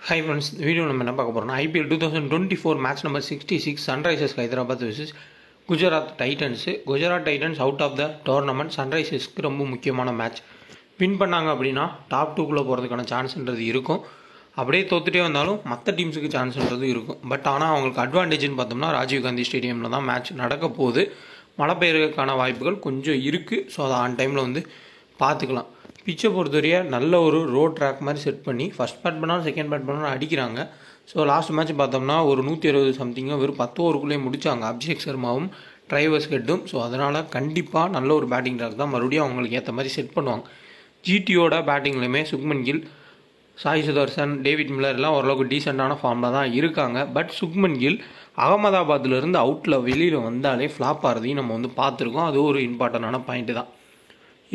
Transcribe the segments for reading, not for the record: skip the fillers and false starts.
Hi friends, இந்த video நம்ம என்ன பார்க்க போகிறோம்னா IPL 2024 match number 66 Sunrisers Hyderabad vs Gujarat Titans. Gujarat Titans out of the tournament. சன்ரைசர்ஸ்க்கு ரொம்ப முக்கியமான மேட்ச். வின் பண்ணாங்க அப்படின்னா டாப் 2க்குள்ளே போகிறதுக்கான சான்ஸ்ன்றது இருக்கும். அப்படியே தோத்துட்டே வந்தாலும் மற்ற டீம்ஸுக்கு சான்ஸ்ன்றது இருக்கும். பட் ஆனால் அவங்களுக்கு அட்வான்டேஜ்னு பார்த்தோம்னா ராஜீவ் காந்தி ஸ்டேடியமில் தான் மேட்ச் நடக்க போகுது. மழை பெய்யறதுக்கான வாய்ப்புகள் கொஞ்சம் இருக்குது. ஸோ அதை ஆன் டைமில் வந்து பார்த்துக்கலாம். பிச்சை பொறுத்தவரைய நல்ல ஒரு ரோட் ட்ராக் மாதிரி செட் பண்ணி ஃபஸ்ட் பேட் பண்ணாலும் செகண்ட் பேட் பண்ணாலும் அடிக்கிறாங்க. ஸோ லாஸ்ட் மேட்ச் பார்த்தோம்னா ஒரு 160 சம்திங்கும் வெறும் 10 ஓவருக்குள்ளேயே முடித்தாங்க அபிஷேக் சர்மாவும் ட்ரைவர்ஸ் ஹெட்டும். ஸோ அதனால் கண்டிப்பாக நல்ல ஒரு பேட்டிங் ட்ராக் தான் மறுபடியும் அவங்களுக்கு ஏற்ற மாதிரி செட் பண்ணுவாங்க. ஜிடியோட பேட்டிங்லையுமே சுக்மன் கில், சாய் சுதர்சன், டேவிட் மில்லர் எல்லாம் ஓரளவுக்கு டீசெண்டான ஃபார்மில் தான் இருக்காங்க. பட் சுக்மன் கில் அகமதாபாத்லேருந்து அவுட்டில் வெளியில் வந்தாலே ஃப்ளாப் ஆகிறதையும் நம்ம வந்து பார்த்துருக்கோம். அது ஒரு இம்பார்ட்டண்டான பாயிண்ட்டு தான்.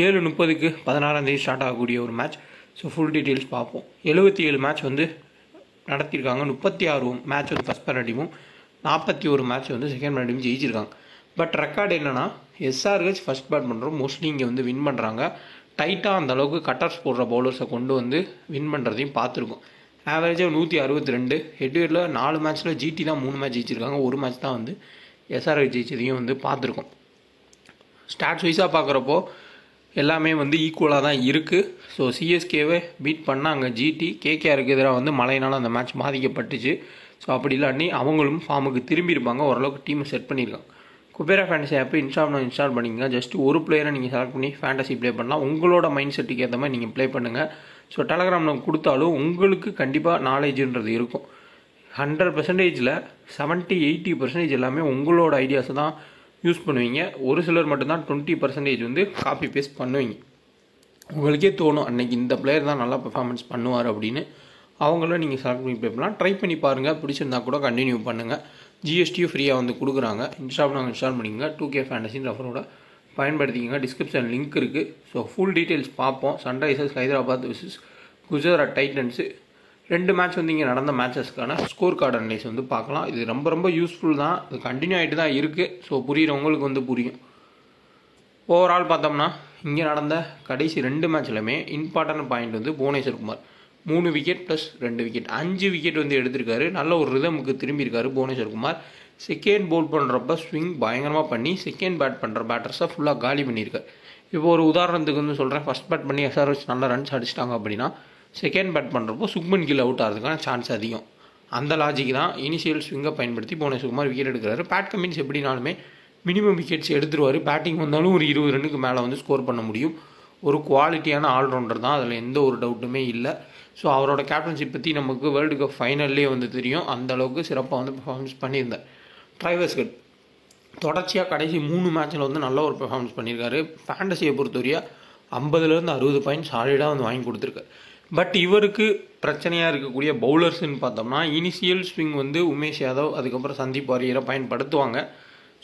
7:30க்கு 16 ஸ்டார்ட் ஆகக்கூடிய ஒரு மேட்ச். ஸோ ஃபுல் டீட்டெயில்ஸ் பார்ப்போம். 77 மேட்ச் வந்து நடத்தியிருக்காங்க. 36 மேட்ச் வந்து ஃபஸ்ட் பேர் டீமும் 41 மேட்ச் வந்து செகண்ட் பேர் டீமும் ஜெயிச்சிருக்காங்க. பட் ரெக்கார்டு என்னென்னா எஸ்ஆர்ஹெச் ஃபஸ்ட் பேட் பண்ணுறோம் மோஸ்ட்லி இங்கே வந்து வின் பண்ணுறாங்க. டைட்டாக அந்தளவுக்கு கட்டர்ஸ் போடுற பவுலர்ஸை கொண்டு வந்து வின் பண்ணுறதையும் பார்த்துருக்கோம். ஆவரேஜாக 162. ஹெட்வேர்டில் 4 மேட்ச்சில் ஜிடி தான் 3 மேட்ச் ஜெயிச்சிருக்காங்க. ஒரு மேட்ச் தான் வந்து எஸ்ஆர்ஹெச் ஜெயிச்சதையும் வந்து பார்த்துருக்கோம். ஸ்டாட்ஸ் வைஸாக பார்க்குறப்போ எல்லாமே வந்து ஈக்குவலாக தான் இருக்குது. ஸோ சிஎஸ்கேவை பீட் பண்ணாங்க ஜிடி. கேகேஆருக்கு எதிராக வந்து மழையினால் அந்த மேட்ச் பாதிக்கப்பட்டுச்சு. ஸோ அப்படி இல்லாட்டி அவங்களும் ஃபார்முக்கு திரும்பியிருப்பாங்க. ஓரளவுக்கு டீமை செட் பண்ணியிருக்காங்க. குபேரா ஃபேண்டசி ஆப்பை இன்ஸ்டால் பண்ணிங்க. ஜஸ்ட் ஒரு பிளேயரை நீங்கள் செலக்ட் பண்ணி ஃபேண்டசி ப்ளே பண்ணலாம். உங்களோட மைண்ட் செட்டுக்கு ஏற்ற மாதிரி நீங்கள் ப்ளே பண்ணுங்கள். ஸோ டெலகிராமில் கொடுத்தாலும் உங்களுக்கு கண்டிப்பாக நாலேஜுன்றது இருக்கும். 100%ல் 70-80% எல்லாமே உங்களோட ஐடியாஸை தான் யூஸ் பண்ணுவீங்க. ஒரு சிலர் மட்டும்தான் 20% வந்து காப்பி பேஸ்ட் பண்ணுவீங்க. உங்களுக்கே தோணும் அன்றைக்கி இந்த பிளேயர் தான் நல்லா பெர்ஃபார்மன்ஸ் பண்ணுவார் அப்படின்னு. அவங்கள நீங்கள் செலக்ட் பண்ணி ப்ளே பண்ணலாம். ட்ரை பண்ணி பாருங்கள். பிடிச்சிருந்தா கூட கண்டினியூ பண்ணுங்கள். ஜிஎஸ்டியும் ஃப்ரீயாக வந்து கொடுக்குறாங்க. இன்ஸ்டால் பண்ணிக்கங்க. 2K ஃபேண்டசின்னு ரெஃபரோட பயன்படுத்திக்கங்க. டிஸ்கிரிப்ஷன் லிங்க் இருக்குது. ஸோ ஃபுல் டீட்டெயில்ஸ் பார்ப்போம். Sunrisers Hyderabad vs Gujarat Titans 2 match வந்து இங்கே நடந்த மேட்சஸ்க்கான ஸ்கோர் கார்டு அனலைஸ் வந்து பார்க்கலாம். இது ரொம்ப யூஸ்ஃபுல் தான். இது கண்டினியூ ஆகிட்டு தான் இருக்குது. ஸோ புரிகிறவங்களுக்கு வந்து புரியும். ஓவரால் பார்த்தோம்னா இங்கே நடந்த கடைசி 2 மேட்ச்லையுமே இம்பார்ட்டன்ட் பாயிண்ட் வந்து Bhuvneshwar Kumar 3 wicket plus 2 wicket 5 wicket வந்து எடுத்திருக்காரு. நல்ல ஒரு ரிதமுக்கு திரும்பியிருக்காரு புவனேஸ்வர் குமார். செகண்ட் பவுல் பண்ணுறப்ப ஸ்விங் பயங்கரமாக பண்ணி செகண்ட் பேட் பண்ணுற பேட்டர்ஸை ஃபுல்லாக காலி பண்ணியிருக்காரு. இப்போ ஒரு உதாரணத்துக்கு வந்து சொல்கிறேன். ஃபஸ்ட் பேட் பண்ணி எஸ்ஆர்ஹெச் நல்ல ரன்ஸ் அடிச்சிட்டாங்க அப்படின்னா செகண்ட் பேட் பண்ணுறப்போ சுக்மன் கில் அவுட் ஆகிறதுக்கான சான்ஸ் அதிகம். அந்த லாஜிக் தான் இனிஷியல் ஸ்விங்கை பயன்படுத்தி புவனேஸ்வர் குமார் விக்கெட் எடுக்கிறாரு. பேட் கமின்ஸ் எப்படினாலுமே மினிமம் விக்கெட்ஸ் எடுத்துருவார். பேட்டிங் வந்தாலும் ஒரு 20 ரன்னுக்கு மேலே வந்து ஸ்கோர் பண்ண முடியும். ஒரு குவாலிட்டியான ஆல்ரவுண்டர் தான், அதில் எந்த ஒரு டவுட்டுமே இல்லை. ஸோ அவரோட கேப்டன்ஷிப் பற்றி நமக்கு வேர்ல்டு கப் ஃபைனல்லே வந்து தெரியும். அந்த அளவுக்கு சிறப்பாக வந்து பெர்ஃபார்மன்ஸ் பண்ணியிருந்தார். ட்ரைவர்ஸ் ஹெட் தொடர்ச்சியாக கடைசி 3 மேட்ச்சில் வந்து நல்ல ஒரு பெர்ஃபார்மன்ஸ் பண்ணியிருக்காரு. ஃபேண்டசியை பொறுத்தவரையா 50லேருந்து 60 பாயிண்ட் சாலிடாக வந்து வாங்கி கொடுத்துருக்காரு. பட் இவருக்கு பிரச்சனையாக இருக்கக்கூடிய பவுலர்ஸ்ன்னு பார்த்தோம்னா இனிஷியல் ஸ்விங் வந்து உமேஷ் யாதவ் அதுக்கப்புறம் சந்தீப் வாரியரை பயன்படுத்துவாங்க.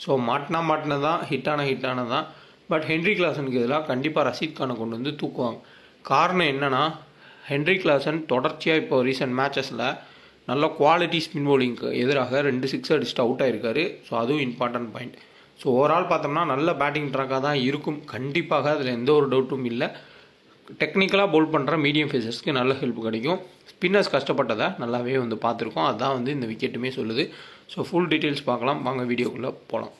ஸோ மாட்டினதான் ஹிட்டான தான். பட் ஹென்ரி கிளாசனுக்கு எதிராக கண்டிப்பாக ரஷீத் கானை கொண்டு வந்து தூக்குவாங்க. காரணம் என்னென்னா ஹென்ரி கிளாசன் தொடர்ச்சியாக இப்போ ரீசெண்ட் மேட்சஸில் நல்ல குவாலிட்டி ஸ்பின் பவுலிங்க்கு எதிராக 2 6 அடிச்சுட்டு அவுட் ஆகிருக்காரு. ஸோ அதுவும் இம்பார்ட்டன்ட் பாயிண்ட். ஸோ ஓவரால் பார்த்தோம்னா நல்ல பேட்டிங் ட்ராக்காக தான் இருக்கும். கண்டிப்பாக அதில் எந்த ஒரு டவுட்டும் இல்லை. டெக்னிக்கலாக பவுல் பண்ணுற மீடியம் ஃபேஸர்ஸ்க்கு நல்ல ஹெல்ப் கிடைக்கும். ஸ்பின்னர்ஸ் கஷ்டப்பட்டதை நல்லாவே வந்து பார்த்துருக்கோம். அதுதான் வந்து இந்த விக்கெட்டுமே சொல்லுது. ஸோ ஃபுல் டீட்டெயில்ஸ் பார்க்கலாம். வாங்க வீடியோக்குள்ளே போகலாம்.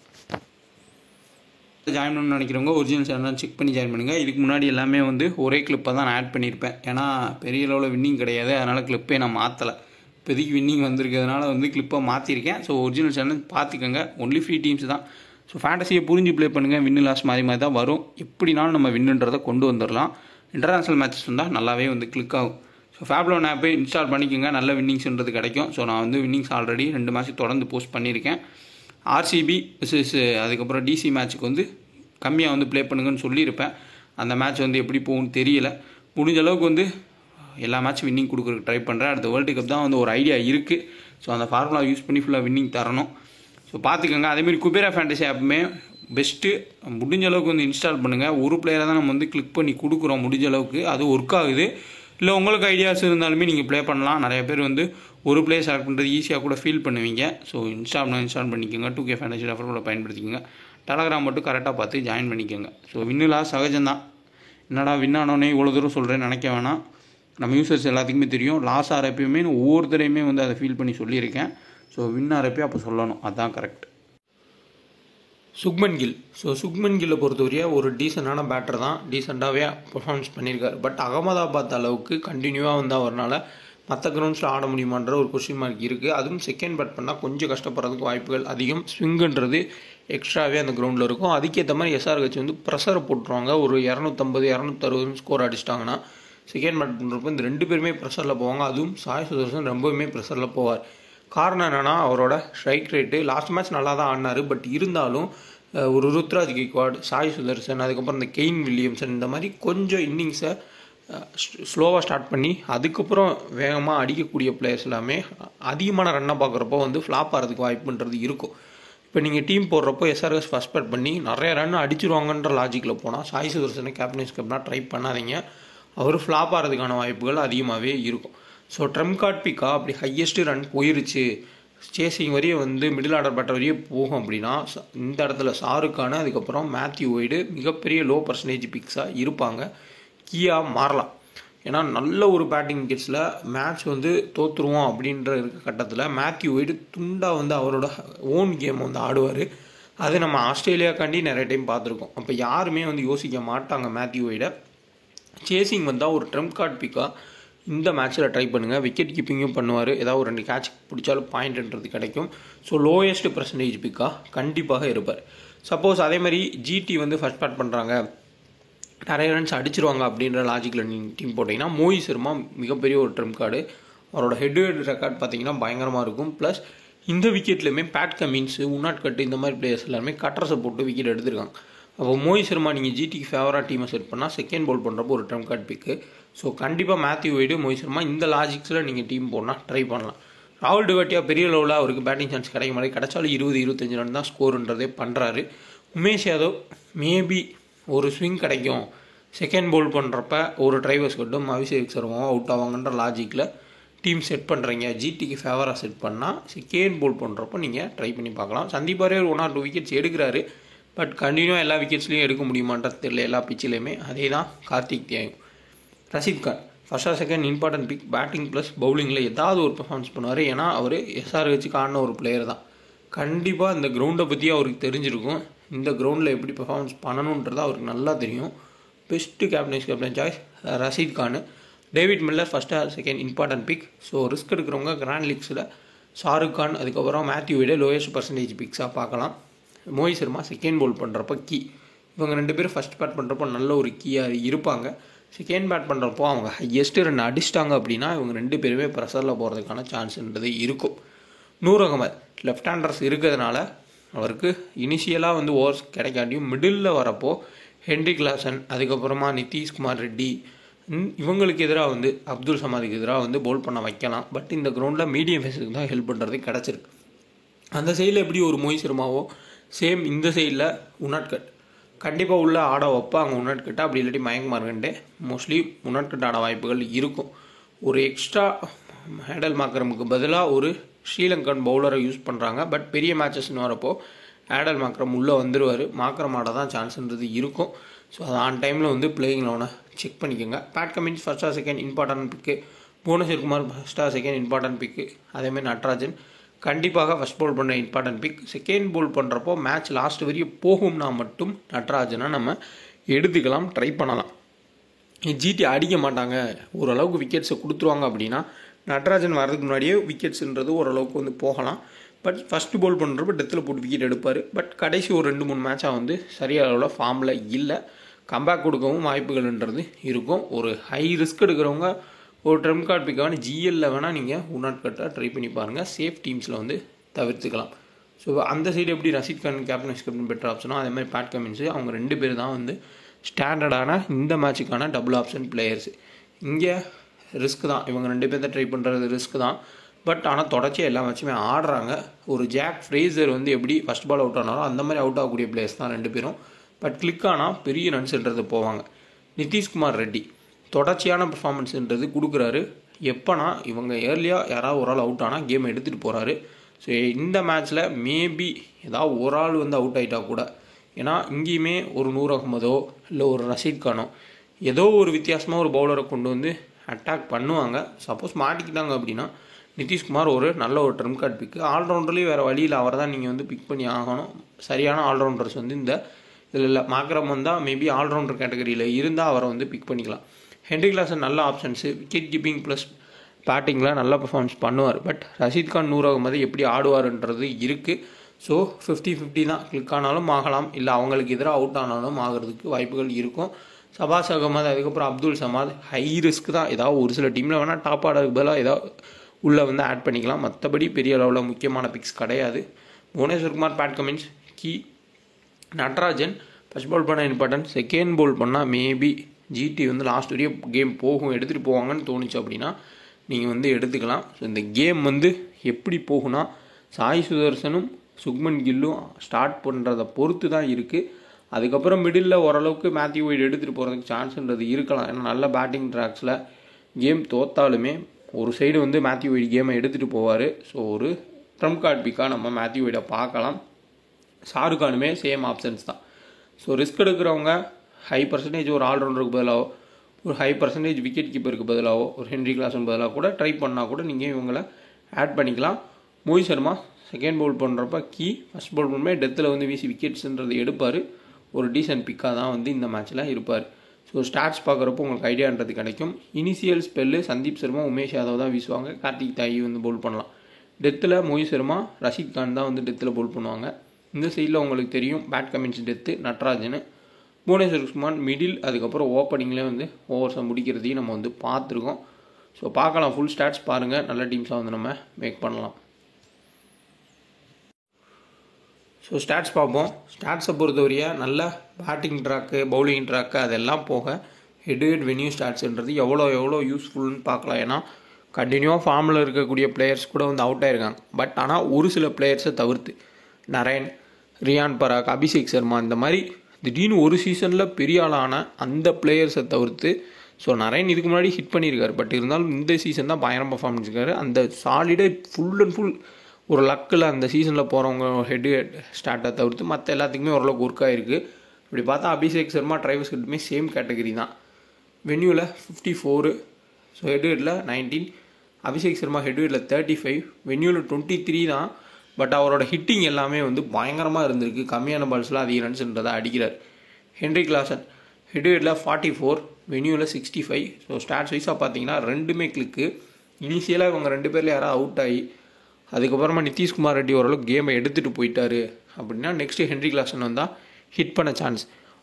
ஜாயின் பண்ணணும்னு நினைக்கிறவங்க ஒரிஜினல் சேனல் செக் பண்ணி ஜாயின் பண்ணுங்கள். இதுக்கு முன்னாடி எல்லாமே வந்து ஒரே கிளிப்பை தான் நான் ஆட் பண்ணியிருப்பேன். ஏன்னா பெரிய அளவில் வின்னிங் கிடையாது. அதனால் கிளிப்பே நான் மாற்றலை. இப்போதைக்கு வின்னிங் வந்திருக்கிறதுனால வந்து கிளிப்பை மாற்றிருக்கேன். ஸோ ஒரிஜினல் சேனல் பார்த்துக்கோங்க. ஒன்லி ஃப்ரீ டீம்ஸ் தான். ஸோ ஃபேண்டசியை புரிஞ்சு ப்ளே பண்ணுங்கள். வின்னு லாஸ் மாதிரி தான் வரும். எப்படினாலும் நம்ம வின்னுன்றதை கொண்டு வந்துடலாம். இன்டர்நேஷ்னல் மேட்சஸ் வந்தால் நல்லாவே வந்து கிளிக் ஆகும். ஸோ ஃபேப்லோன் ஆப்பை இன்ஸ்டால் பண்ணிக்கோங்க. நல்ல வின்னிங்ஸ்ன்றது கிடைக்கும். ஸோ நான் வந்து வின்னிங்ஸ் ஆல்ரெடி 2 மேட்ச் தொடர்ந்து போஸ்ட் பண்ணியிருக்கேன். ஆர்சிபி அதுக்கப்புறம் டிசி மேட்ச்சுக்கு வந்து கம்மியாக வந்து ப்ளே பண்ணுங்கன்னு சொல்லியிருப்பேன். அந்த மேட்ச் வந்து எப்படி போகும்னு தெரியல. முடிஞ்ச அளவுக்கு வந்து எல்லா மேட்ச் வின்னிங் கொடுக்குறதுக்கு ட்ரை பண்ணுறேன். அடுத்த வேர்ல்டு கப் தான் வந்து ஒரு ஐடியா இருக்குது. ஸோ அந்த ஃபார்முலா யூஸ் பண்ணி ஃபுல்லாக வின்னிங் தரணும். ஸோ பார்த்துக்கோங்க. அதேமாதிரி குபேரா ஃபேண்டசி ஆப்புமே பெஸ்ட்டு. முடிஞ்ச அளவுக்கு வந்து இன்ஸ்டால் பண்ணுங்கள். ஒரு பிளேயரை தான் நம்ம வந்து கிளிக் பண்ணி கொடுக்குறோம். முடிஞ்ச அளவுக்கு அது ஒர்க் ஆகுது. இல்லை உங்களுக்கு ஐடியாஸ் இருந்தாலுமே நீங்கள் ப்ளே பண்ணலாம். நிறைய பேர் வந்து ஒரு பிளேயர் செலக்ட் பண்ணுறது ஈஸியாக கூட ஃபீல் பண்ணுவீங்க. ஸோ இன்ஸ்டால் பண்ணிக்கோங்க. 2K ஃபேண்டசி ரெஃபரோட பயன்படுத்திக்கோங்க. டெலகிராம் மட்டும் கரெக்டாக பார்த்து ஜாயின் பண்ணிக்கோங்க. ஸோ வின்னுலாம் சகஜம்தான். என்னடா வின் ஆனோன்னே இவ்வளோ தூரம் சொல்கிறேன்னு நினைக்க வேணாம். நம்ம யூசர்ஸ் எல்லாத்துக்குமே தெரியும். லாஸ் ஆகிறப்பயுமே ஒவ்வொருத்தரையுமே வந்து அதை ஃபீல் பண்ணி சொல்லியிருக்கேன். ஸோ வின் ஆகிறப்பே அப்போ சொல்லணும், அதுதான் கரெக்ட். சுக்மன் கில். ஸோ சுக்மன் கில்லை பொறுத்தவரையா ஒரு டீசெண்டான பேட்டர் தான், டீசெண்டாகவே பர்ஃபார்மன்ஸ் பண்ணியிருக்காரு. பட் அகமதாபாத் அளவுக்கு கண்டினியூவாக வந்து அவரால் மற்ற கிரவுண்ட்ஸில் ஆட முடியுமான்ற ஒரு கொஸ்டின் மார்க் இருக்குது. அதுவும் செகண்ட் பேட் பண்ணால் கொஞ்சம் கஷ்டப்படுறதுக்கு வாய்ப்புகள் அதிகம். ஸ்விங்குன்றது எக்ஸ்ட்ராவே அந்த கிரவுண்டில் இருக்கும். அதுக்கேற்ற மாதிரி எஸ்ஆர்ஹெச் வந்து ப்ரெஷரை போட்டுருவாங்க. ஒரு 250 260 ஸ்கோர் அடிச்சிட்டாங்கன்னா செகண்ட் பேட் பண்ணுறப்போ இந்த 2 பேருமே ப்ரெஷரில் போவாங்க. அதுவும் சாய் சுதர்சன் ரொம்பவுமே ப்ரெஷரில் போவார். காரணம் என்னென்னா அவரோட ஸ்ட்ரைக் ரேட்டு லாஸ்ட் மேட்ச் நல்லா தான் ஆடினார். பட் இருந்தாலும் ஒரு ருத்ராஜ் கெய்க்வாட், சாய் சுதர்சன், அதுக்கப்புறம் இந்த கெயின் வில்லியம்சன் இந்த மாதிரி கொஞ்சம் இன்னிங்ஸை ஸ்லோவாக ஸ்டார்ட் பண்ணி அதுக்கப்புறம் வேகமாக அடிக்கக்கூடிய பிளேயர்ஸ் எல்லாமே அதிகமான ரன்னை பார்க்குறப்போ வந்து ஃப்ளாப் ஆகிறதுக்கு வாய்ப்புன்றது இருக்கும். இப்போ நீங்கள் டீம் போடுறப்போ எஸ்ஆர்எஸ் ஃபஸ்ட் பேட் பண்ணி நிறைய ரன் அடிச்சிருவாங்கன்ற லாஜிக்கில் போனால் சாய் சுதர்சனை கேப்டன்ஸ் கேப்டனாக ட்ரை பண்ணாதீங்க. அவர் ஃப்ளாப் ஆகிறதுக்கான வாய்ப்புகள் அதிகமாகவே இருக்கும். ஸோ ட்ரம்ப் கார்ட் பிக்கா அப்படி ஹையஸ்ட் ரன் போயிருச்சு, சேசிங் வரையே வந்து மிடில் ஆர்டர் பேட்டர் வரையே போகும் அப்படின்னா இந்த இடத்துல ஷாருக்கான அதுக்கப்புறம் மேத்யூ ஒய்டு மிகப்பெரிய லோ பர்சன்டேஜ் பிக்ஸாக இருப்பாங்க. கீயாக மாறலாம். ஏன்னா நல்ல ஒரு பேட்டிங் விக்கெட்ஸில் மேட்ச் வந்து தோற்றுருவோம் அப்படின்ற இருக்க கட்டத்தில் மேத்யூ ஒய்டு துண்டாக வந்து அவரோட ஓன் கேம் வந்து ஆடுவார். அது நம்ம ஆஸ்திரேலியாக்காண்டி நிறைய டைம் பார்த்துருக்கோம். அப்போ யாருமே வந்து யோசிக்க மாட்டாங்க மேத்யூ ஒய்டை. சேசிங் வந்தால் ஒரு ட்ரம்ப் கார்ட் பிக்காக இந்த மேட்ச்சில் ட்ரை பண்ணுங்கள். விக்கெட் கீப்பிங்கும் பண்ணுவார். ஏதாவது ஒரு 2 கேட்ச் பிடிச்சாலும் பாயிண்ட்ன்றது கிடைக்கும். ஸோ லோயஸ்ட் பர்சன்டேஜ் பிக்காக கண்டிப்பாக இருப்பார். சப்போஸ் அதே மாதிரி ஜிடி வந்து ஃபர்ஸ்ட் பேட் பண்ணுறாங்க, நிறைய ரன்ஸ் அடிச்சிருவாங்க அப்படின்ற லாஜிக்கில் நீங்கள் டீம் போட்டிங்கன்னா மோஹித் சர்மா மிகப்பெரிய ஒரு ட்ரம்ப் கார்டு. அவரோட ஹெட் ரெக்கார்ட் பார்த்தீங்கன்னா பயங்கரமாக இருக்கும். ப்ளஸ் இந்த விக்கெட்லையுமே பேட் கமின்ஸு, உன்னாட் கட்டு இந்த மாதிரி பிளேயர்ஸ் எல்லாருமே கட்டர்ஸை போட்டு விக்கெட் எடுத்திருக்காங்க. அப்போ மோஹித் சர்மா நீங்கள் ஜிடிக்கு ஃபேவராக டீமை செட் பண்ணால் செகண்ட் பால் பண்ணுறப்போ ஒரு ட்ரம்ப் கார்டு பிக்கு. ஸோ கண்டிப்பாக மேத்யூ ஒய்டு, மோஹித் சர்மா இந்த லாஜிக்ஸில் நீங்கள் டீம் போடலாம், ட்ரை பண்ணலாம். ராகுல் டிவாட்டியா பெரிய லெவலில் அவருக்கு பேட்டிங் சான்ஸ் கிடைக்க மாதிரி கிடைச்சாலும் 20-25 ரன் தான் ஸ்கோருன்றதே பண்ணுறாரு. உமேஷ் யாதவ் மேபி ஒரு ஸ்விங் கிடைக்கும், செகண்ட் பவுல் பண்ணுறப்ப ஒரு டிரைவர்ஸ் கட்டும் அபிஷேக் சர்மாவும் அவுட் ஆவாங்கன்ற லாஜிக்கில் டீம் செட் பண்ணுறீங்க. ஜிடிக்கு ஃபேவராக செட் பண்ணால் செகண்ட் பவுல் பண்ணுறப்போ நீங்கள் ட்ரை பண்ணி பார்க்கலாம். சந்தீப் பாரே 1 or 2 விக்கெட்ஸ் எடுக்கிறாரு. பட் கண்டினியூவாக எல்லா விக்கெட்ஸ்லையும் எடுக்க முடியுமான்றது தெரியல, எல்லா பிச்சிலையுமே. அதே தான் கார்த்திக் தியாயும். Rashid Khan first or second important pick. Batting plus பவுலிங்கில் ஏதாவது ஒரு பெர்ஃபார்மன்ஸ் பண்ணுவார். ஏன்னா அவர் எஸ்ஆர்ஹெச்சுக்கு ஆடின ஒரு பிளேயர் தான். கண்டிப்பாக இந்த கிரவுண்டை பற்றி அவருக்கு தெரிஞ்சிருக்கும். இந்த கிரவுண்டில் எப்படி பெர்ஃபார்மன்ஸ் பண்ணணுன்றது அவருக்கு நல்லா தெரியும். Best captain choice Rashid Khan. David Miller first or second important pick. So risk எடுக்கிறவங்க கிராண்ட் லீக்ஸில் ஷாருக் கான் அதுக்கப்புறம் மேத்யூ ஒய்டு லோயஸ்ட் பர்சன்டேஜ் பிக்ஸாக பார்க்கலாம். மோஹித் சர்மா செகண்ட் பவுல் பண்ணுறப்ப கீ. இவங்க 2 பேரும் ஃபஸ்ட் பேட் பண்ணுறப்போ நல்ல ஒரு கீயாக இருப்பாங்க. செகண்ட் பேட் பண்ணுறப்போ அவங்க ஹையஸ்ட்டு ரன் அடிச்சிட்டாங்க அப்படின்னா இவங்க 2 பேருமே ப்ரெஷரில் போகிறதுக்கான சான்ஸ்ன்றது இருக்கும். நூர் அகமது லெஃப்ட் ஹேண்டர்ஸ் இருக்கிறதுனால அவருக்கு இனிஷியலாக வந்து ஓவர்ஸ் கிடைக்காட்டியும் மிடில் வரப்போ ஹென்ரி கிளாசன் அதுக்கப்புறமா நிதிஷ்குமார் ரெட்டி இவங்களுக்கு எதிராக வந்து அப்துல் சமாதுக்கு எதிராக வந்து பவுல் பண்ண வைக்கலாம். பட் இந்த கிரவுண்டில் மீடியம் ஃபேஸுக்கு தான் ஹெல்ப் பண்ணுறது கிடச்சிருக்கு. அந்த சைடில் எப்படி ஒரு மோஹித் சர்மாவோ சேம் இந்த சைடில் உன்னாட்கட் கண்டிப்பாக உள்ள ஆட வைப்பாங்க. உன்னாட்கட்டை அப்படி இல்லாட்டி மயங்க் மார்க்கண்டே மோஸ்ட்லி உன்னாட்கட் ஆட வாய்ப்புகள் இருக்கும். ஒரு எக்ஸ்ட்ரா ஹேடல் மார்க்கரமுக்கு பதிலாக ஒரு ஸ்ரீலங்கன் பவுலரை யூஸ் பண்ணுறாங்க. பட் பெரிய மேட்சஸ்ன்னு வரப்போ ஹேடல் மார்க்கரம் உள்ளே வந்துடுவார். மார்க்கரம் ஆட தான் சான்ஸ்ன்றது இருக்கும். ஸோ அது ஆன் டைமில் வந்து பிளேயிங் லெவனை செக் பண்ணிக்கோங்க. Pat Cummins first or second important pick. Bhuvneshwar Kumar first or second important pick. அதேமாதிரி நட்ராஜன் கண்டிப்பாக ஃபஸ்ட் பவுல் பண்ண இம்பார்ட்டன்ட் பிக். செகண்ட் பவுல் பண்ணுறப்போ மேட்ச் லாஸ்ட் வரையும் போகும்னா மட்டும் நட்ராஜனை நம்ம எடுத்துக்கலாம், ட்ரை பண்ணலாம். ஜிடி அடிக்க மாட்டாங்க, ஓரளவுக்கு விக்கெட்ஸை கொடுத்துருவாங்க அப்படின்னா நட்ராஜன் வரதுக்கு முன்னாடியே விக்கெட்ஸுன்றது ஓரளவுக்கு வந்து போகலாம். பட் ஃபஸ்ட்டு பவுல் பண்ணுறப்ப டெத்தில் போட்டு விக்கெட் எடுப்பார். பட் கடைசி ஒரு 2-3 மேட்சாக வந்து சரியான அளவில் ஃபார்மில் இல்லை. கம்பேக் கொடுக்கவும் வாய்ப்புகள்ன்றது இருக்கும். ஒரு ஹை ரிஸ்க் எடுக்கிறவங்க ஒரு ட்ரம்ப் கார்ட் பிக்கான ஜிஎல்ல வேணால் நீங்கள் உன்னாட்கட்டாக ட்ரை பண்ணி பாருங்கள். சேஃப் டீம்ஸில் வந்து தவிர்த்துக்கலாம். ஸோ அந்த சைடு எப்படி ரஷீத் கான் கேப்டன் பெட்டர் ஆப்ஷனோ அதே மாதிரி பேட் கமின்ஸு அவங்க 2 பேர் தான் வந்து ஸ்டாண்டர்டான இந்த மேட்சுக்கான டபுள் ஆப்ஷன் பிளேயர்ஸு. இங்கே ரிஸ்க் தான், இவங்க 2 பேர் தான் ட்ரை பண்ணுறது ரிஸ்க் தான். பட் ஆனால் தொடர்ச்சியாக எல்லா மேட்சுமே ஆடுறாங்க. ஒரு ஜாக் ஃப்ரேசர் வந்து எப்படி ஃபஸ்ட் பால் அவுட் ஆனாலும் அந்த மாதிரி அவுட் ஆகக்கூடிய பிளேயர்ஸ் தான் 2 பேரும். பட் கிளிக் ஆனால் பெரிய ரன்ஸ்ன்றது போவாங்க. நிதிஷ்குமார் ரெட்டி தொடர்ச்சியான பர்ஃபார்மன்ஸ்ன்றது கொடுக்குறாரு. எப்போனா இவங்க ஏர்லியாக யாராவது ஒரு ஆள் அவுட் ஆனால் கேம் எடுத்துகிட்டு போகிறாரு. ஸோ இந்த மேட்ச்சில் மேபி ஏதாவது ஒரு ஆள் வந்து அவுட் ஆகிட்டா கூட, ஏன்னா இங்கேயுமே ஒரு நூர் அகமதோ இல்லை ஒரு ரஷீத் கானோ ஏதோ ஒரு வித்தியாசமாக ஒரு பவுலரை கொண்டு வந்து அட்டாக் பண்ணுவாங்க. சப்போஸ் மாட்டிக்கிட்டாங்க அப்படின்னா நிதிஷ்குமார் ஒரு நல்ல ஒரு ட்ரம் கார்டு பிக்கு. ஆல்ரவுண்டர்லேயும் வேறு வழியில் அவர் தான் நீங்கள் வந்து பிக் பண்ணி ஆகணும். சரியான ஆல்ரவுண்டர்ஸ் வந்து இந்த இதில் இல்லை. மாக்ரம் வந்தால் மேபி ஆல்ரவுண்டர் கேட்டகரியில் இருந்தால் அவரை வந்து பிக் பண்ணிக்கலாம். ஹென்ரி கிளாசன் நல்ல ஆப்ஷன்ஸு, விக்கெட் கீப்பிங் ப்ளஸ் பேட்டிங்கில் நல்ல பர்ஃபார்மன்ஸ் பண்ணுவார். பட் ரஷீத் கான் நூர் அகமது எப்படி ஆடுவார்ன்றது இருக்குது. ஸோ 50-50 தான். கிளிக் ஆனாலும் ஆகலாம், இல்லை அவங்களுக்கு எதிராக அவுட் ஆனாலும் ஆகிறதுக்கு வாய்ப்புகள் இருக்கும். சபாஸ் அகமது, அதுக்கப்புறம் அப்துல் சமாத் ஹை ரிஸ்க் தான். ஏதாவது ஒரு சில டீமில் வேணால் டாப் ஆர்டருக்கு பதிலாக ஏதாவது உள்ளே வந்து ஆட் பண்ணிக்கலாம். மற்றபடி பெரிய அளவில் முக்கியமான பிக்ஸ் கிடையாது. புவனேஸ்வர் குமார், பேட் கமின்ஸ், கீ. நட்ராஜன் ஃபர்ஸ்ட் பால் பண்ண இம்பார்ட்டன்ட், செகண்ட் பால் பண்ணால் மேபி ஜிடி வந்து லாஸ்ட் வரையும் கேம் போகும், எடுத்துகிட்டு போவாங்கன்னு தோணுச்சு அப்படின்னா நீங்கள் வந்து எடுத்துக்கலாம். ஸோ இந்த கேம் வந்து எப்படி போகுனா சாய் சுதர்சனும் சுக்மன் கில்லும் ஸ்டார்ட் பண்ணுறதை பொறுத்து தான் இருக்குது. அதுக்கப்புறம் மிடில் ஓரளவுக்கு மேத்யூ வைட் எடுத்துகிட்டு போகிறதுக்கு சான்ஸ்ன்றது இருக்கலாம். ஏன்னா நல்ல பேட்டிங் ட்ராக்ஸில் கேம் தோத்தாலுமே ஒரு சைடு வந்து மேத்யூ வைட் கேமை எடுத்துகிட்டு போவார். ஸோ ஒரு ட்ரம் கார்டு பிக்காக நம்ம மேத்யூ வைடை பார்க்கலாம். ஷாருக்கானுமே சேம் ஆப்ஷன்ஸ் தான். ஸோ ரிஸ்க் எடுக்கிறவங்க ஹை பர்சன்டேஜ் ஒரு ஆல்ரவுண்டருக்கு பதிலாகவோ, ஒரு ஹை பர்சன்டேஜ் விக்கெட் கீப்பருக்கு பதிலாகவோ, ஒரு ஹென்ரி கிளாசன் பதிலாக கூட ட்ரை பண்ணால் கூட நீங்கள் இவங்களை ஆட் பண்ணிக்கலாம். மோஹித் சர்மா செகண்ட் பவுல் பண்ணுறப்ப கீ, ஃபஸ்ட் பவுல் பண்ணுமே டெத்தில் வந்து வீசி விக்கெட்ஸுன்றது எடுப்பார். ஒரு டீசென்ட் பிக்காக தான் வந்து இந்த மேட்ச்சில் இருப்பார். ஸோ ஸ்டாட்ஸ் பார்க்குறப்போ உங்களுக்கு ஐடியான்றது கிடைக்கும். இனிஷியல் ஸ்பெல்லு சந்தீப் சர்மா, உமேஷ் யாதவ் தான் வீசுவாங்க. கார்த்திக் தாயி வந்து பவுல் பண்ணலாம். டெத்தில் மோஹித் சர்மா, ரஷீத் கான் தான் வந்து டெத்தில் பவுல் பண்ணுவாங்க. இந்த சைடில் உங்களுக்கு தெரியும் Pat Cummins death Natarajan, Bhuvneshwar Kumar middle, அதுக்கப்புறம் ஓப்பனிங்லேயே வந்து ஓவர்ஸை முடிக்கிறதையும் நம்ம வந்து பார்த்துருக்கோம். ஸோ பார்க்கலாம், ஃபுல் ஸ்டாட்ஸ் பாருங்கள், நல்ல டீம்ஸாக வந்து நம்ம மேக் பண்ணலாம். ஸோ ஸ்டாட்ஸ் பார்ப்போம். ஸ்டாட்ஸை பொறுத்தவரையா நல்ல பேட்டிங் ட்ராக்கு, பவுலிங் ட்ராக்கு அதெல்லாம் போக ஹெட் டு ஹெட் வென்யூ ஸ்டாட்ஸ்ன்றது எவ்வளோ யூஸ்ஃபுல்னு பார்க்கலாம். ஏன்னா கண்டினியூவாக ஃபார்மில் இருக்கக்கூடிய பிளேயர்ஸ் கூட வந்து அவுட் ஆகிருக்காங்க. பட் ஆனால் ஒரு சில பிளேயர்ஸை தவிர்த்து நரேன், ரியான் பராக், அபிஷேக் சர்மா இந்த மாதிரி திடீர்னு ஒரு சீசனில் பெரிய ஆளான அந்த பிளேயர்ஸை தவிர்த்து, ஸோ நரேன் இதுக்கு முன்னாடி ஹிட் பண்ணியிருக்காரு. பட் இருந்தாலும் இந்த சீசன் தான் பயங்கரம் பர்ஃபார்மன்ஸ் இருக்காரு. அந்த சாலிடாக ஃபுல் அண்ட் ஃபுல் ஒரு லக்கில் அந்த சீசனில் போகிறவங்க ஹெட் ஸ்டார்ட்டை தவிர்த்து மற்ற எல்லாத்துக்குமே ஓரளவுக்கு ஒர்க் ஆகிருக்கு. இப்படி பார்த்தா அபிஷேக் சர்மா, டிரைவர்ஸ் ஹெட்டுமே சேம் கேட்டகரி தான். வென்யூவில் 54, ஸோ ஹெட்ல 19. அபிஷேக் சர்மா ஹெட்ல 35, வென்யூவில் 23 தான். பட் அவரோட ஹிட்டிங் எல்லாமே வந்து பயங்கரமாக இருந்திருக்கு. கம்மியான பால்ஸ்லாம் அதிக ரன்ஸ்ன்றதை அடிக்கிறார். ஹென்ரி கிளாசன் ஹெட்ல 44, வென்யூவில் 65. ஸோ ஸ்டாட்ஸ் வைஸாக பார்த்தீங்கன்னா ரெண்டுமே கிளிக்கு. இனிஷியலாக இவங்க ரெண்டு பேரில் யாராவது அவுட் ஆகி அதுக்கப்புறமா நிதிஷ்குமார் ரெட்டி ஓரளவுக்கு கேமை எடுத்துகிட்டு போயிட்டாரு அப்படின்னா நெக்ஸ்ட்டு ஹென்ரி கிளாசன் வந்தால் ஹிட் பண்ண சான்ஸ்.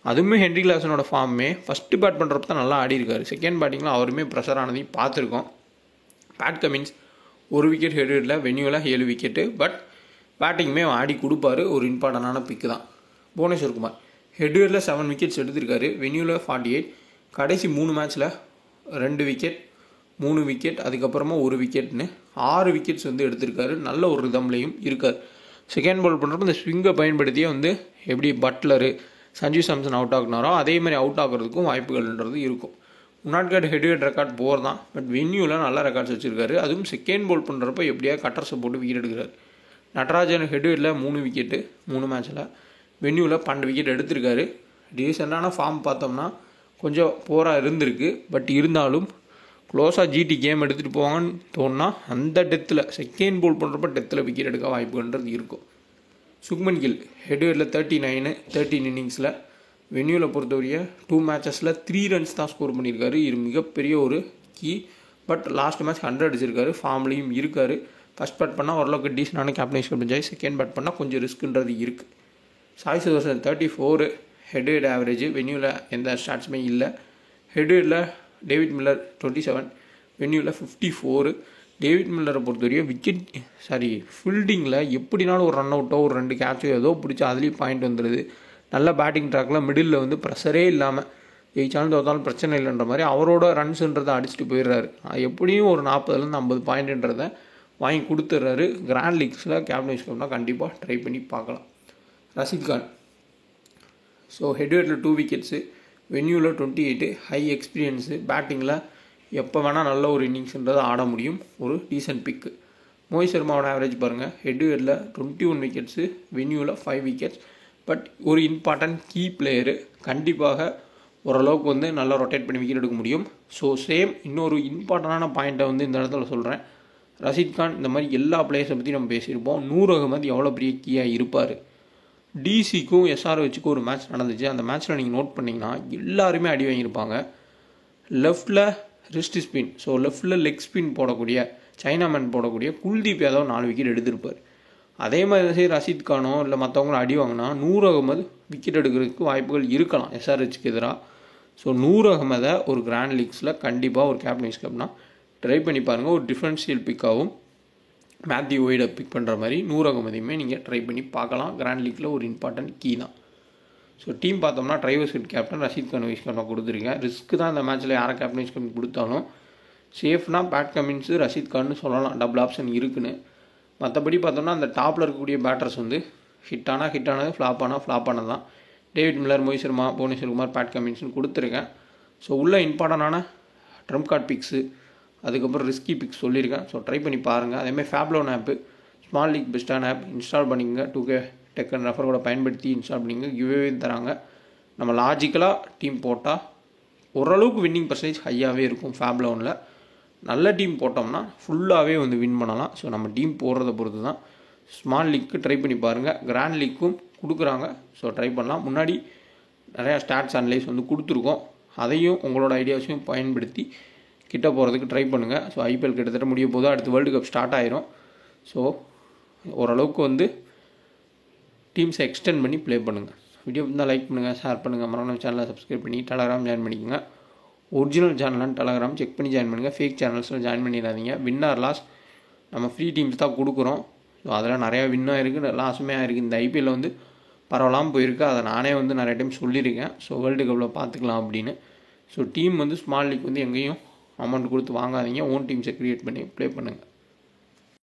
அதுவுமே ஹென்ரி கிளாசனோட ஃபார்மே ஃபஸ்ட்டு பேட் பண்ணுறப்ப தான் நல்லா ஆடி இருக்காரு. செகண்ட் பேட்டிங்கில் அவருமே ப்ரெஷர் ஆனதையும் பார்த்துருக்கோம். பேட் கமின்ஸ் ஒரு விக்கெட் ஹெட்ல, வென்யூவில் 7 விக்கெட்டு. பட் பேட்டிங்குமே ஆடி கொடுப்பாரு. ஒரு இம்பார்ட்டண்டான பிக்கு தான். புவனேஸ்வர் குமார் ஹெட்ல 7 விக்கெட்ஸ் எடுத்திருக்காரு, வென்யூவில் 48. கடைசி 3 மேட்ச்சில் 2 விக்கெட், 3 விக்கெட், அதுக்கப்புறமா 1 விக்கெட்னு 6 விக்கெட்ஸ் வந்து எடுத்திருக்காரு. நல்ல ஒரு ரிதம்லையும் இருக்கார். செகண்ட் பால் பண்ணுறப்ப இந்த ஸ்விங்கை பயன்படுத்தியே வந்து எப்படி பட்லரு, சஞ்சு சாம்சன் அவுட் ஆகினாரோ அதே மாதிரி அவுட் ஆகிறதுக்கும் வாய்ப்புகள்ன்றது இருக்கும். முன்னாடி ஹெட் ரெக்கார்ட் போர் தான். பட் வென்யூவில் நல்ல ரெக்கார்ட்ஸ் வச்சுருக்காரு. அதுவும் செகண்ட் பால் பண்ணுறப்ப எப்படியா கட்டர்ஸை போட்டு விக்கெட் எடுக்கிறார். நட்ராஜன் ஹெட்ல 3 விக்கெட்டு 3 மேட்ச்சில், வென்யூவில் 12 விக்கெட் எடுத்திருக்காரு. ரீசெண்டான ஃபார்ம் பார்த்தோம்னா கொஞ்சம் போராக இருந்திருக்கு. பட் இருந்தாலும் க்ளோஸாக ஜிடி கேம் எடுத்துகிட்டு போவாங்கன்னு தோணுனா அந்த டெத்தில் செகண்ட் பால் பண்ணுறப்ப டெத்தில் விக்கெட் எடுக்க வாய்ப்புன்றது இருக்கும். சுக்மன் கில் ஹெட்ல 39, 13 இன்னிங்ஸில், வென்யூவில் பொறுத்தவரைய 2 மேட்சஸில் 3 ரன்ஸ் தான் ஸ்கோர் பண்ணியிருக்காரு. இது மிகப்பெரிய ஒரு கீ. பட் லாஸ்ட் மேட்ச் 100 அடிச்சிருக்காரு. ஃபார்ம்லேயும் இருக்கார். ஃபஸ்ட் பேட் பண்ணால் ஓரளவுக்கு டீசனான கேப்டன்ஸ் முடிஞ்சாய். செகண்ட் பேட் பண்ணால் கொஞ்சம் ரிஸ்க்குன்றது இருக்குது. சாய் சுதர்சன் 34, ஹெட் ஆவரேஜ், வென்யூவில் எந்த ஸ்டாட்ஸுமே இல்லை. ஹெட்ல டேவிட் மில்லர் 27, வென்யூவில் 54. டேவிட் மில்லரை பொறுத்தவரையும் ஃபீல்டிங்கில் எப்படினாலும் ஒரு ரன் அவுட்டோ ஒரு 2 கேட்சோ ஏதோ பிடிச்சி அதுலேயும் பாயிண்ட் வந்துடுது. நல்ல பேட்டிங் ட்ராக்கில் மிடில் வந்து ப்ரெஷரே இல்லாமல் ஜெயிச்சாலும் தோத்தாலும் பிரச்சனை இல்லைன்ற மாதிரி அவரோட ரன்ஸுன்றதை அடிச்சுட்டு போயிடுறாரு. எப்படியும் ஒரு 40லேருந்து 50 பாயிண்ட்டுன்றதை வாங்கி கொடுத்துட்றாரு. கிராண்ட் லீக்ஸில் கேப்டன் கப்னா கண்டிப்பாக ட்ரை பண்ணி பார்க்கலாம். ரஷீத் கான் ஸோ ஹெட்ல 2 விக்கெட்ஸு, வென்யூவில் 28, ஹை எக்ஸ்பீரியன்ஸு, பேட்டிங்கில் எப்போ வேணால் நல்ல ஒரு இன்னிங்ஸ்ன்றதை ஆட முடியும். ஒரு டீசன்ட் பிக்கு. மோஹித் சர்மாவோட ஆவரேஜ் பாருங்கள். ஹெட்ல 21 விக்கெட்ஸு, வென்யூவில் 5 விக்கெட்ஸ். பட் ஒரு இம்பார்ட்டன்ட் கீ பிளேயரு கண்டிப்பாக ஓரளவுக்கு வந்து நல்லா ரொட்டேட் பண்ணி விக்கெட் எடுக்க முடியும். ஸோ சேம் இன்னொரு இம்பார்ட்டண்டான பாயிண்ட்டை வந்து இந்த இடத்துல சொல்கிறேன். ரஷீத் கான் இந்த மாதிரி எல்லா பிளேயர்ஸை பற்றி நம்ம பேசியிருப்போம். நூர் அகமது எவ்வளோ பெரிய கீயாக இருப்பார். டிசிக்கும் SRHக்கும் ஒரு மேட்ச் நடந்துச்சு. அந்த மேட்ச்சில் நீங்கள் நோட் பண்ணிங்கன்னா எல்லாருமே அடி வாங்கியிருப்பாங்க. லெஃப்டில் ரிஸ்ட் ஸ்பின், ஸோ லெஃப்டில் லெக் ஸ்பின் போடக்கூடிய சைனாமேன் போடக்கூடிய குல்தீப் யாதவ் 4 விக்கெட் எடுத்திருப்பார். அதே மாதிரி ரஷீத் கானோ இல்லை மற்றவங்களும் அடி வாங்கினா நூர் அகமது விக்கெட் எடுக்கிறதுக்கு வாய்ப்புகள் இருக்கலாம் SRHக்கு எதிராக. ஸோ நூர் அகமதை ஒரு கிராண்ட் லீக்ஸில் கண்டிப்பாக ஒரு கேப்டன் வைஸ் கேப்டனா ட்ரை பண்ணி பாருங்கள். ஒரு டிஃபரன்ஷியல் பிக்காகவும் மேத்யூ ஒய்டை பிக் பண்ணுற மாதிரி நூர் அகமதையுமே நீங்கள் ட்ரை பண்ணி பார்க்கலாம். கிராண்ட் லீக்கில் ஒரு இம்பார்ட்டன்ட் கீ தான். ஸோ டீம் பார்த்தோம்னா drivers hit captain Rashid Khan vice captain கொடுத்துருக்கேன். ரிஸ்க் தான் இந்த மேட்ச்சில் யாரை கேப்டன் வைஸ் கேப்டன் கொடுத்தாலும் சேஃப்னா பேட் கமின்ஸு ரஷீத் கான்னு சொல்லலாம். டபுள் ஆப்ஷன் இருக்குன்னு. மற்றபடி பார்த்தோம்னா அந்த டாப்பில் இருக்கக்கூடிய பேட்டர்ஸ் வந்து ஹிட்டானது, ஃப்ளாப்பானது தான். David Miller, Mohit Sharma, Bhuvneshwar Kumar, Pat கமின்ஸ்னு கொடுத்துருக்கேன். ஸோ உள்ள இம்பார்ட்டண்டான ட்ரம்ப் கார்ட் பிக்ஸு, அதுக்கப்புறம் ரிஸ்கி பிக்ஸ் சொல்லியிருக்கேன். ஸோ ட்ரை பண்ணி பாருங்கள். அதேமாதிரி ஃபேப்லோன் ஆப்பு ஸ்மால் லீக் பெஸ்ட்டான ஆப் இன்ஸ்டால் பண்ணிங்க. 2K டெக் அண்ட் ரெஃபர் கூட பயன்படுத்தி இன்ஸ்டால் பண்ணிங்க. கிவ்வே தராங்க. நம்ம லாஜிக்கலாக டீம் போட்டால் ஓரளவுக்கு வின்னிங் பர்சன்டேஜ் ஹையாகவே இருக்கும். ஃபேப்லோனில் நல்ல டீம் போட்டோம்னா ஃபுல்லாகவே வந்து வின் பண்ணலாம். ஸோ நம்ம டீம் போடுறத பொறுத்து தான். ஸ்மால் லீக்கு ட்ரை பண்ணி பாருங்கள். கிராண்ட் லீக்கும் கொடுக்குறாங்க. ஸோ ட்ரை பண்ணலாம். முன்னாடி நிறையா ஸ்டாட்ஸ் அனலைஸ் வந்து கொடுத்துருக்கோம். அதையும் உங்களோட ஐடியாஸையும் பயன்படுத்தி கிட்ட போகிறதுக்கு ட்ரை பண்ணுங்கள். ஸோ IPL கிட்டத்தட்ட முடிய போது அடுத்து வேர்ல்டு கப் ஸ்டார்ட் ஆயிரும். ஸோ ஓரளவுக்கு வந்து டீம்ஸை எக்ஸ்டெண்ட் பண்ணி ப்ளே பண்ணுங்கள். வீடியோ இருந்தால் லைக் பண்ணுங்கள், ஷேர் பண்ணுங்கள். மறக்காம சேனலை சப்ஸ்கிரைப் பண்ணி டெலகிராம் ஜாயின் பண்ணிக்கோங்க. ஒரிஜினல் சேனலான்னு டெலகிராம் செக் பண்ணி ஜாயின் பண்ணுங்கள். ஃபேக் சேனல்ஸில் ஜாயின் பண்ணிடாதீங்க. வின் ஆர் லாஸ் நம்ம ஃப்ரீ டீம்ஸ் தான் கொடுக்குறோம். ஸோ அதெல்லாம் நிறையா வின்னாக இருக்குது, லாஸுமே ஆகிருக்கு. இந்த IPL வந்து பரவலாமல் போயிருக்கு. அதை நானே வந்து நிறைய டைம் சொல்லியிருக்கேன். ஸோ வேர்ல்டு கப்பில் பார்த்துக்கலாம் அப்படின்னு. ஸோ டீம் வந்து ஸ்மால் லீக் வந்து எங்கேயும் அமௌண்ட் கொடுத்து வாங்காதீங்க. ஓன் டீம்ஸை க்ரியேட் பண்ணி ப்ளே பண்ணுங்கள்.